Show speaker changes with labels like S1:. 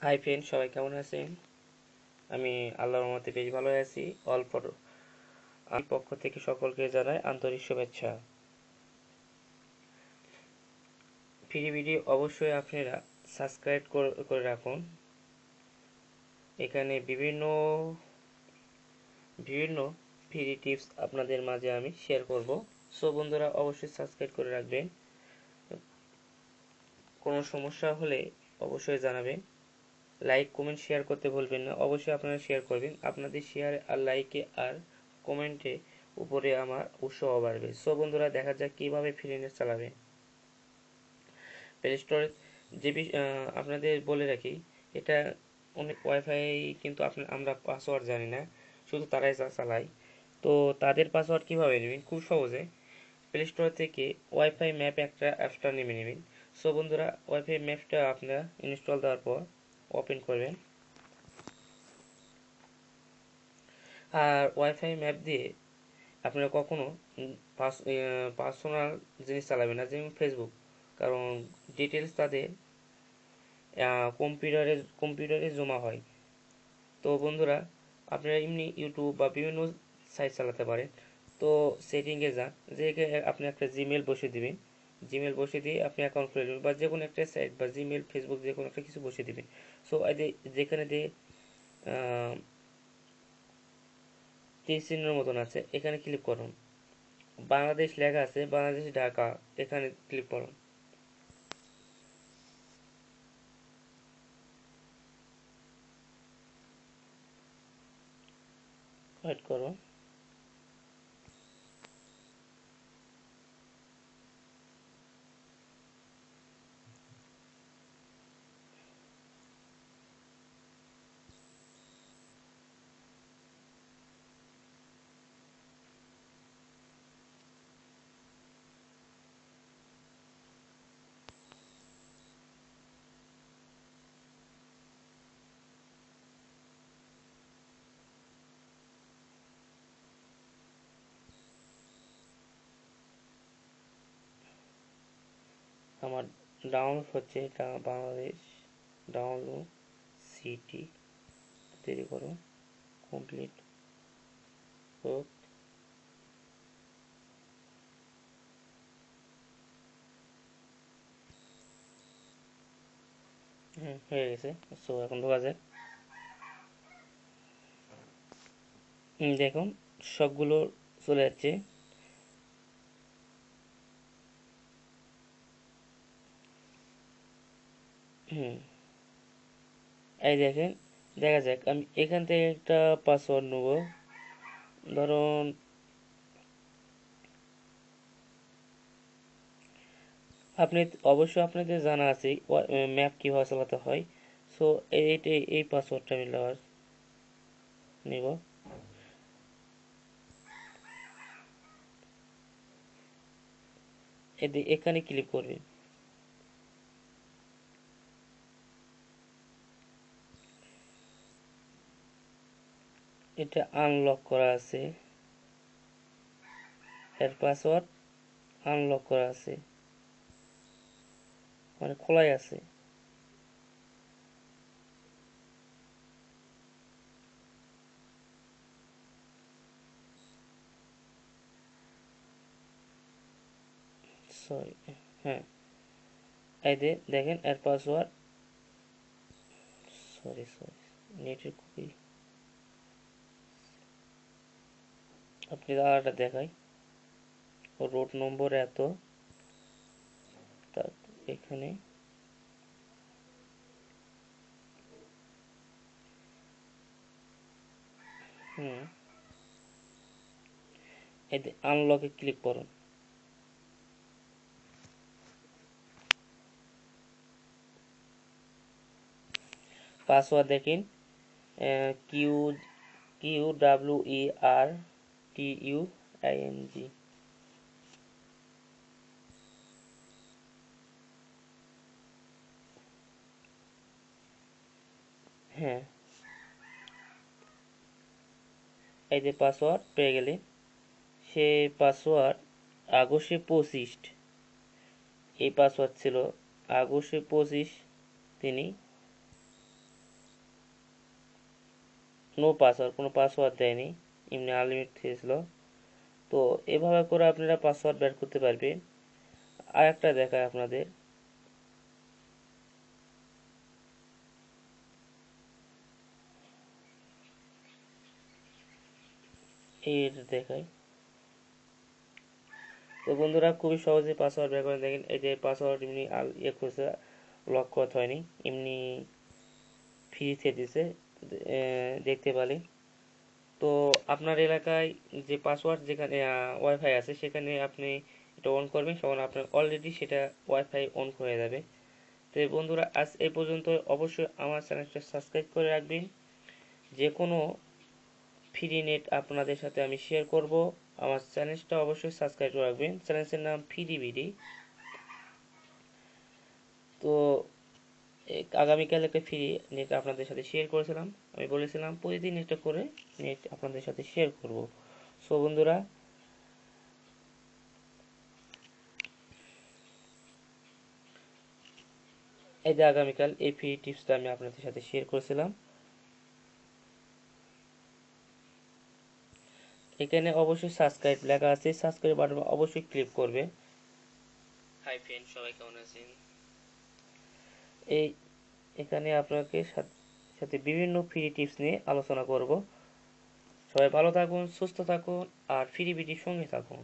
S1: Hi friend, সবাই কেমন আছেন? আমি আল্লাহর রহমতে বেশ ভালো আছি। আমার পক্ষ থেকে সকলকে জানাই আন্তরিক শুভেচ্ছা। ফ্রি ভিডিও অবশ্যই আপনারা সাবস্ক্রাইব করে রাখুন। এখানে বিভিন্ন বিভিন্ন ফ্রি টিপস আপনাদের মাঝে আমি শেয়ার করব। সো বন্ধুরা, অবশ্যই সাবস্ক্রাইব করে রাখবেন। কোনো সমস্যা হলে অবশ্যই জানাবেন। লাইক কমেন্ট শেয়ার করতে ভুলবেন না। অবশ্যই আপনারা শেয়ার করবেন। আপনাদের শেয়ার আর লাইকে আর কমেন্টে উপরে আমার উৎসাহ বাড়বে। সো বন্ধুরা, দেখা যাক কীভাবে ফ্রিনেস চালাবে। প্লে স্টোরে আপনাদের বলে রাখি, এটা অনেক ওয়াইফাই, কিন্তু আমরা পাসওয়ার্ড জানি না, শুধু তারাই চালায়। তো তাদের পাসওয়ার্ড কীভাবে নেবেন? খুব সহজে প্লে স্টোর থেকে ওয়াইফাই ম্যাপ একটা অ্যাপসটা নেমে নেবেন। সো বন্ধুরা, ওয়াইফাই ম্যাপটা আপনারা ইনস্টল দেওয়ার পর ওপেন করবেন। আর ওয়াইফাই ম্যাপ দিয়ে আপনারা কখনো পার্সোনাল জিনিস চালাবেন না, যেমন ফেসবুক, কারণ ডিটেলস তাদের কম্পিউটারে জমা হয়। তো বন্ধুরা, আপনারা এমনি ইউটিউব বা বিভিন্ন সাইট চালাতে পারেন। তো সেটিংয়ে যান, যে আপনি একটা জিমেল বসিয়ে দিবেন। জিমেল বসিয়ে দিয়ে আপনি অ্যাকাউন্ট খুলে নেবেন, বা যে কোনো একটা সাইট বা জিমেল, ফেসবুক, যে কোনো একটা কিছু বসিয়ে দিবেন। সো যেখানে দিয়ে তীর চিহ্নের মতন আছে, এখানে ক্লিক করুন। বাংলাদেশ লেখা আছে, বাংলাদেশ ঢাকা, এখানে ক্লিক করুন। ওয়েট করুন। আমার ডাউনলোড হচ্ছে, এটা বাংলাদেশ ডাউনলোড সিটি। দেরি করুন, কমপ্লিট হোক। হয়ে গেছে। সো এখন ঢোকা যাক। দেখুন, সবগুলো চলে যাচ্ছে। হুম এই দেখেন, দেখা যাক। আমি এখান থেকে একটা পাসওয়ার্ড নেব। ধরুন, আপনি অবশ্যই আপনাদের জানা আছে ম্যাপ কীভাবে চালাতে হয়। সো এই পাসওয়ার্ডটা আমি নিব। এখানে ক্লিক করবেন। এটা আনলক করা আছে, এর পাসওয়ার্ড আনলক করা আছে, মানে খোলাই আছে। সরি, হ্যাঁ, এই দেখেন এর পাসওয়ার্ড। সরি, নেটের খুবই, আপনি দাঁড়াটা দেখাই। রোড নম্বর এত, তার এখানে হুম এতে আনলকে ক্লিক করুন। পাসওয়ার্ড দেখেন, কিউ QWERTUING। হ্যাঁ, এই যে পাসওয়ার্ড পেয়ে গেলে। সে পাসওয়ার্ড আগস্টে 25, এই পাসওয়ার্ড ছিল আগস্টে 25। তিনি নো পাসওয়ার্ড, কোনো পাসওয়ার্ড দেয়নি, এমনি আনলিমিটেড ছিল। তো এভাবে করে আপনারা পাসওয়ার্ড বের করতে পারবেন। আর একটা দেখায় আপনাদের, এই দেখায়। তো বন্ধুরা খুবই সহজে পাসওয়ার্ড বের করে দেখেন। এই যে পাসওয়ার্ড এমনি ইয়ে করছে, লক করতে হয়নি, এমনি ফ্রিতে দিছে, দেখতে পারি। তো আপনার এলাকায় যে পাসওয়ার্ড যেখানে ওয়াইফাই আছে সেখানে আপনি এটা অন করবেন, তখন আপনার অলরেডি সেটা ওয়াইফাই অন হয়ে যাবে। তো বন্ধুরা আজ এই পর্যন্ত। অবশ্যই আমার চ্যানেলটা সাবস্ক্রাইব করে রাখবেন। যে কোনো ফ্রি নেট আপনাদের সাথে আমি শেয়ার করব। আমার চ্যানেলটা অবশ্যই সাবস্ক্রাইব করে রাখবেন। চ্যানেলের নাম ফ্রিবিডি। তো আগামীকাল একটা ফ্রি নেট আপনাদের সাথে শেয়ার করেছিলাম। আমি বলেছিলাম প্রতিদিন একটা করে নেট আপনাদের সাথে শেয়ার করব। সো বন্ধুরা, এই যে আগামীকাল এই ফ্রি টিপসটা আমি আপনাদের সাথে শেয়ার করেছিলাম। এখানে অবশ্যই সাবস্ক্রাইব লেখা আছে, সাবস্ক্রাইব বাটন অবশ্যই ক্লিক করবে। হাই ফ্রেন্ড, সবাই কেমন আছেন? এই এখানে আপনাকে সাথে বিভিন্ন ফ্রি টিপস নিয়ে আলোচনা করব। সবাই ভালো থাকুন, সুস্থ থাকুন, আর ফ্রি বিটির সঙ্গে থাকুন।